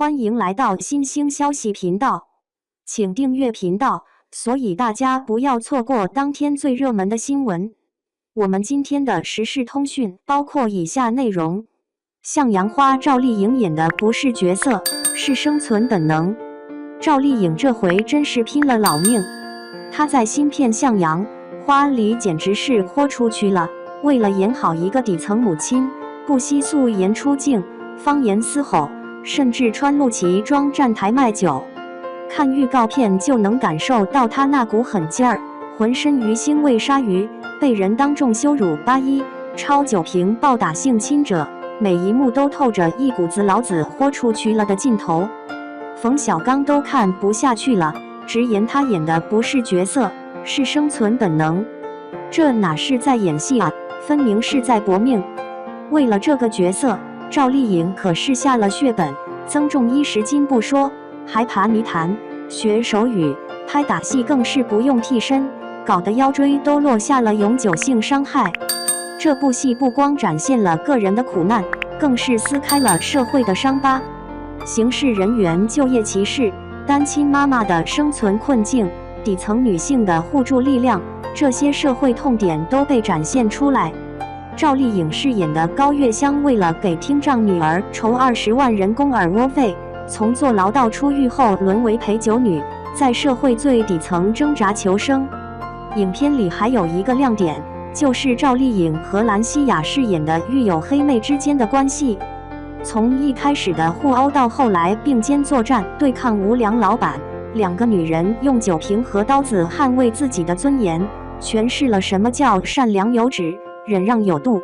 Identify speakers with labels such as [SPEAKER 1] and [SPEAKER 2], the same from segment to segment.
[SPEAKER 1] 欢迎来到新兴消息频道，请订阅频道，所以大家不要错过当天最热门的新闻。我们今天的时事通讯包括以下内容：向阳花赵丽颖演的不是角色，是生存本能。赵丽颖这回真是拼了老命，她在新片《向阳花》里简直是豁出去了，为了演好一个底层母亲，不惜素颜出镜，方言嘶吼，甚至穿露脐装站台卖酒。看预告片就能感受到她那股狠劲儿，浑身鱼腥味鲨鱼，被人当众羞辱81，抄酒瓶暴打性侵者，每一幕都透着一股子老子豁出去了的劲头。冯小刚都看不下去了，直言他演的不是角色，是生存本能。这哪是在演戏啊，分明是在搏命。为了这个角色，赵丽颖可是下了血本，增重10斤不说，还爬泥潭、学手语、拍打戏，更是不用替身，搞得腰椎都落下了永久性伤害。这部戏不光展现了个人的苦难，更是撕开了社会的伤疤。刑事人员就业歧视、单亲妈妈的生存困境、底层女性的互助力量，这些社会痛点都被展现出来。赵丽颖饰演的高月香，为了给听障女儿筹20万人工耳蜗费，从坐牢到出狱后沦为陪酒女，在社会最底层挣扎求生。影片里还有一个亮点，就是赵丽颖和兰西亚饰演的狱友黑妹之间的关系。从一开始的互殴到后来并肩作战对抗无良老板，两个女人用酒瓶和刀子捍卫自己的尊严，诠释了什么叫善良有止，忍让有度。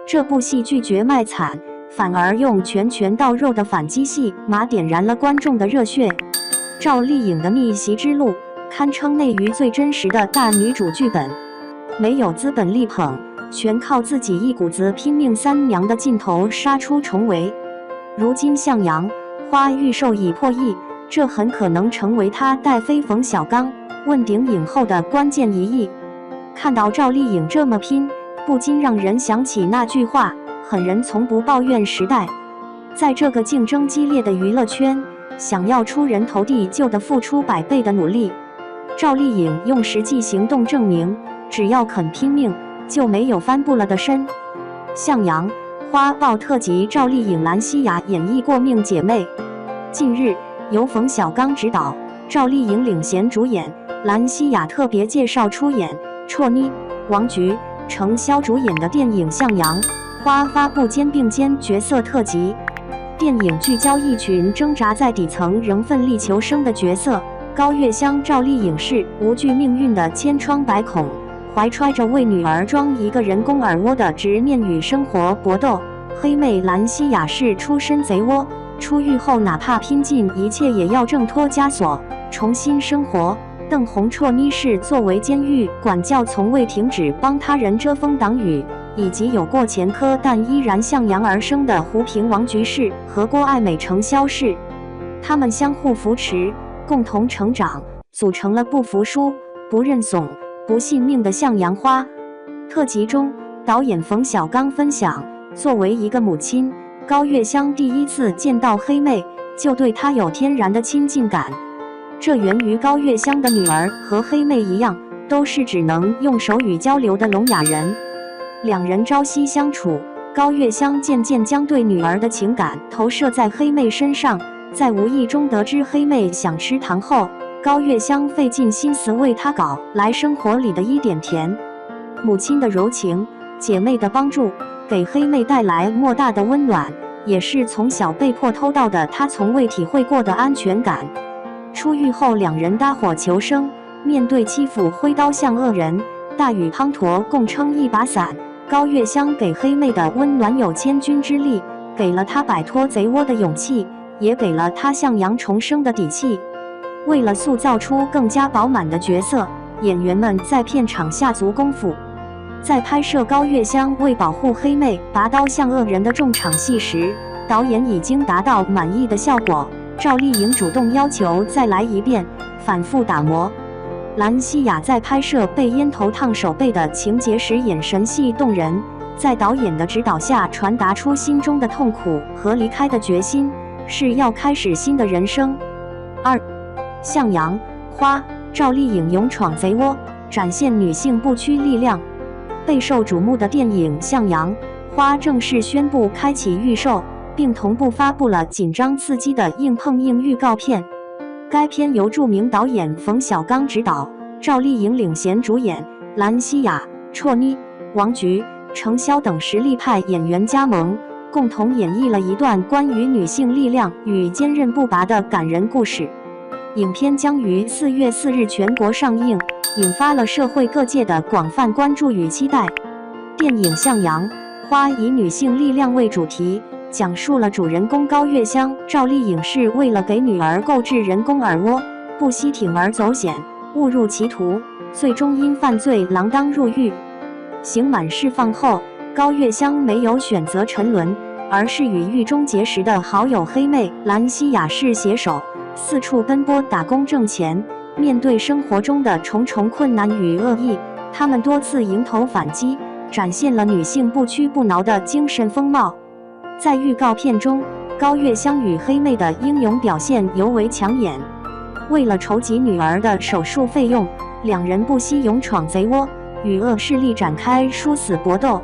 [SPEAKER 1] 这部戏拒绝卖惨，反而用拳到肉的反击戏码点燃了观众的热血。赵丽颖的逆袭之路堪称内娱最真实的大女主剧本，没有资本力捧，全靠自己一股子拼命三娘的劲头杀出重围。如今向阳花预售已破亿，这很可能成为她带飞冯小刚问鼎影后的关键一役。看到赵丽颖这么拼，不禁让人想起那句话：狠人从不抱怨时代。在这个竞争激烈的娱乐圈，想要出人头地就得付出100倍的努力。赵丽颖用实际行动证明，只要肯拼命，就没有翻不了的身。向阳花爆特辑，赵丽颖、兰西亚演绎过命姐妹。近日由冯小刚执导，赵丽颖领衔主演，兰西亚特别介绍出演，绰妮、王菊、程潇主演的电影《向阳花》发布并肩角色特辑。电影聚焦一群挣扎在底层仍奋力求生的角色，高月香、赵丽颖是无惧命运的千疮百孔，怀揣着为女儿装一个人工耳蜗的执念与生活搏斗。黑妹兰西亚是出身贼窝，出狱后哪怕拼尽一切也要挣脱枷锁，重新生活。邓红、绰妮是作为监狱管教从未停止帮他人遮风挡雨，以及有过前科但依然向阳而生的胡平、王菊氏和郭爱美、程潇氏。他们相互扶持，共同成长，组成了不服输、不认怂、不信命的向阳花。特辑中，导演冯小刚分享，作为一个母亲，高月香第一次见到黑妹，就对她有天然的亲近感。这源于高月香的女儿和黑妹一样，都是只能用手语交流的聋哑人。两人朝夕相处，高月香渐渐将对女儿的情感投射在黑妹身上。在无意中得知黑妹想吃糖后，高月香费尽心思为她搞来生活里的一点甜。母亲的柔情，姐妹的帮助，给黑妹带来莫大的温暖，也是从小被迫偷到的她从未体会过的安全感。出狱后，两人搭伙求生，面对欺负挥刀像恶人，大雨滂沱共撑一把伞。高月香给黑妹的温暖有千钧之力，给了她摆脱贼窝的勇气，也给了她向阳重生的底气。为了塑造出更加饱满的角色，演员们在片场下足功夫。在拍摄高月香为保护黑妹拔刀像恶人的重场戏时，导演已经达到满意的效果。赵丽颖主动要求再来一遍，反复打磨。兰西亚在拍摄被烟头烫手背的情节时眼神戏动人，在导演的指导下传达出心中的痛苦和离开的决心，是要开始新的人生。2. 向阳花，赵丽颖勇闯贼窝，展现女性不屈力量。备受瞩目的电影《向阳花》正式宣布开启预售，并同步发布了紧张刺激的硬碰硬预告片。该片由著名导演冯小刚执导，赵丽颖领衔主演，兰西亚、绰妮、王菊、程潇等实力派演员加盟，共同演绎了一段关于女性力量与坚韧不拔的感人故事。影片将于4月4日全国上映，引发了社会各界的广泛关注与期待。电影《向阳花》以女性力量为主题，讲述了主人公高月香赵丽颖是为了给女儿购置人工耳蜗，不惜铤而走险，误入歧途，最终因犯罪锒铛入狱。刑满释放后，高月香没有选择沉沦，而是与狱中结识的好友黑妹兰西亚氏携手，四处奔波打工挣钱。面对生活中的重重困难与恶意，他们多次迎头反击，展现了女性不屈不挠的精神风貌。在预告片中，高月香与黑妹的英勇表现尤为抢眼。为了筹集女儿的手术费用，两人不惜勇闯贼窝，与恶势力展开殊死搏斗。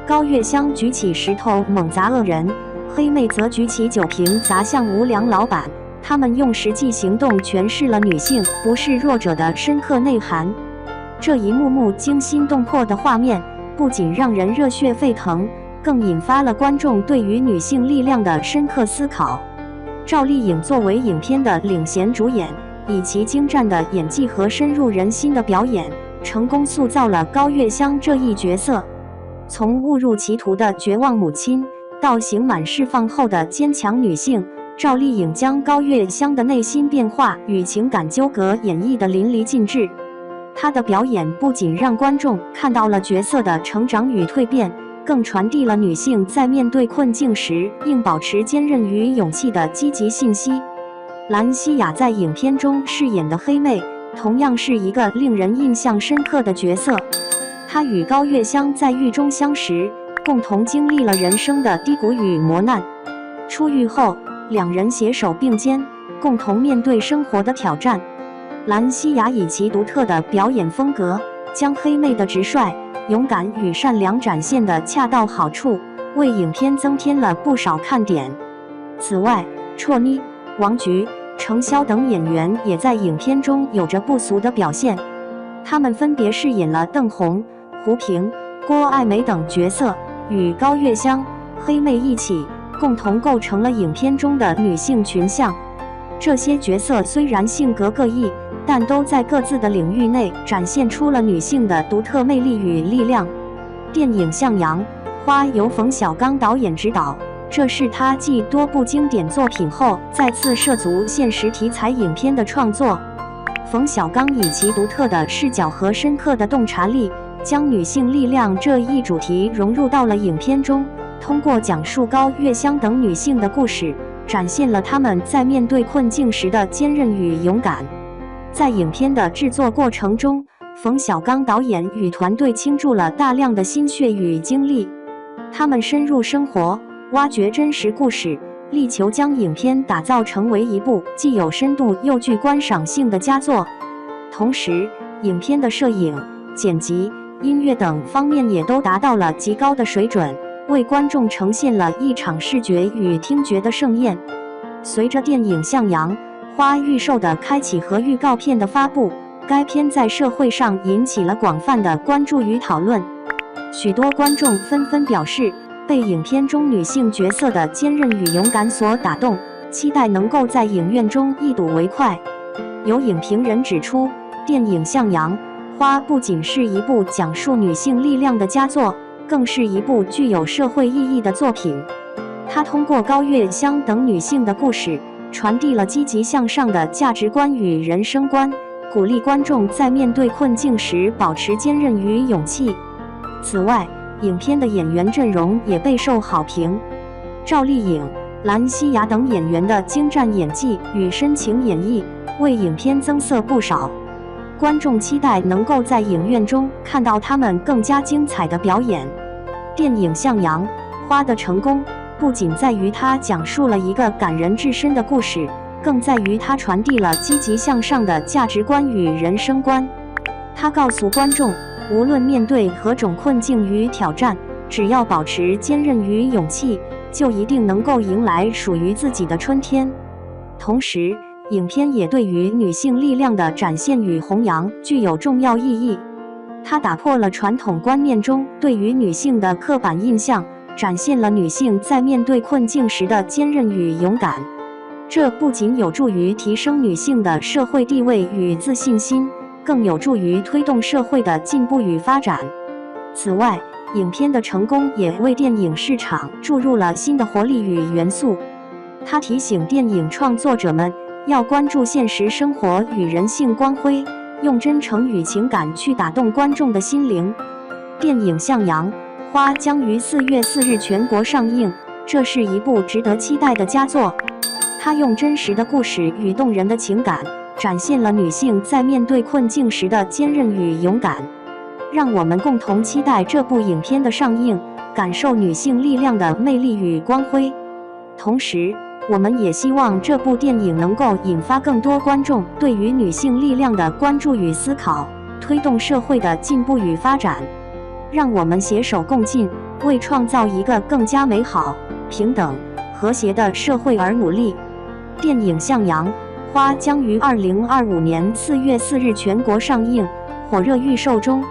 [SPEAKER 1] 高月香举起石头猛砸恶人，黑妹则举起酒瓶砸向无良老板。他们用实际行动诠释了女性不是弱者的深刻内涵。这一幕幕惊心动魄的画面，不仅让人热血沸腾，更引发了观众对于女性力量的深刻思考。赵丽颖作为影片的领衔主演，以其精湛的演技和深入人心的表演，成功塑造了高月香这一角色。从误入歧途的绝望母亲，到刑满释放后的坚强女性，赵丽颖将高月香的内心变化与情感纠葛演绎得淋漓尽致。她的表演不仅让观众看到了角色的成长与蜕变，更传递了女性在面对困境时应保持坚韧与勇气的积极信息。兰西亚在影片中饰演的黑妹，同样是一个令人印象深刻的角色。她与高月香在狱中相识，共同经历了人生的低谷与磨难。出狱后，两人携手并肩，共同面对生活的挑战。兰西亚以其独特的表演风格，将黑妹的直率、勇敢与善良展现得恰到好处，为影片增添了不少看点。此外，绰妮、王菊、程潇等演员也在影片中有着不俗的表现。他们分别饰演了邓红、胡萍、郭爱美等角色，与高月香、黑妹一起共同构成了影片中的女性群像。这些角色虽然性格各异，但都在各自的领域内展现出了女性的独特魅力与力量。电影《向阳花》由冯小刚导演执导，这是他继多部经典作品后再次涉足现实题材影片的创作。冯小刚以其独特的视角和深刻的洞察力，将女性力量这一主题融入到了影片中，通过讲述高月香等女性的故事，展现了她们在面对困境时的坚韧与勇敢。在影片的制作过程中，冯小刚导演与团队倾注了大量的心血与精力，他们深入生活，挖掘真实故事，力求将影片打造成为一部既有深度又具观赏性的佳作。同时，影片的摄影、剪辑、音乐等方面也都达到了极高的水准，为观众呈现了一场视觉与听觉的盛宴。随着电影《向阳花》预售的开启和预告片的发布，该片在社会上引起了广泛的关注与讨论。许多观众纷纷表示被影片中女性角色的坚韧与勇敢所打动，期待能够在影院中一睹为快。有影评人指出，电影《向阳花》不仅是一部讲述女性力量的佳作，更是一部具有社会意义的作品。它通过高月香等女性的故事，传递了积极向上的价值观与人生观，鼓励观众在面对困境时保持坚韧与勇气。此外，影片的演员阵容也备受好评，赵丽颖、兰西亚等演员的精湛演技与深情演绎，为影片增色不少。观众期待能够在影院中看到他们更加精彩的表演。电影《向阳花》的成功，不仅在于它讲述了一个感人至深的故事，更在于它传递了积极向上的价值观与人生观。它告诉观众，无论面对何种困境与挑战，只要保持坚韧与勇气，就一定能够迎来属于自己的春天。同时，影片也对于女性力量的展现与弘扬具有重要意义。它打破了传统观念中对于女性的刻板印象，展现了女性在面对困境时的坚韧与勇敢。这不仅有助于提升女性的社会地位与自信心，更有助于推动社会的进步与发展。此外，影片的成功也为电影市场注入了新的活力与元素。它提醒电影创作者们要关注现实生活与人性光辉，用真诚与情感去打动观众的心灵。电影《向阳花》将于4月4日全国上映，这是一部值得期待的佳作。它用真实的故事与动人的情感，展现了女性在面对困境时的坚韧与勇敢。让我们共同期待这部影片的上映，感受女性力量的魅力与光辉。同时，我们也希望这部电影能够引发更多观众对于女性力量的关注与思考，推动社会的进步与发展。让我们携手共进，为创造一个更加美好、平等、和谐的社会而努力。电影《向阳花》将于2025年4月4日全国上映，火热预售中。